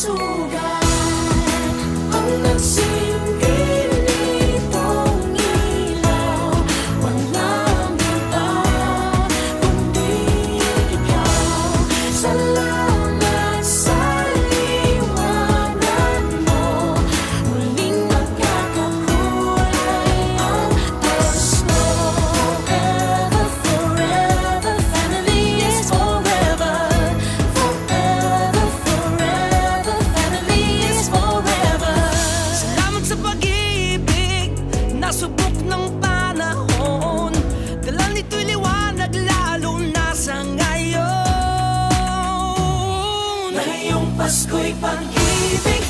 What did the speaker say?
sugat ang nagsilbi nitong ilaw. Walang iba kundi ikaw. Salamat sa liwanag mo. Muling magkakakulay ang gusto. Forever, forever, family is forever. Forever, forever, family is forever. Salamat sa pag-ibig, nasubok ng panahon. Dala nito'y liwanag lalo na sa ngayon. Ngayong Pasko'y pag-ibig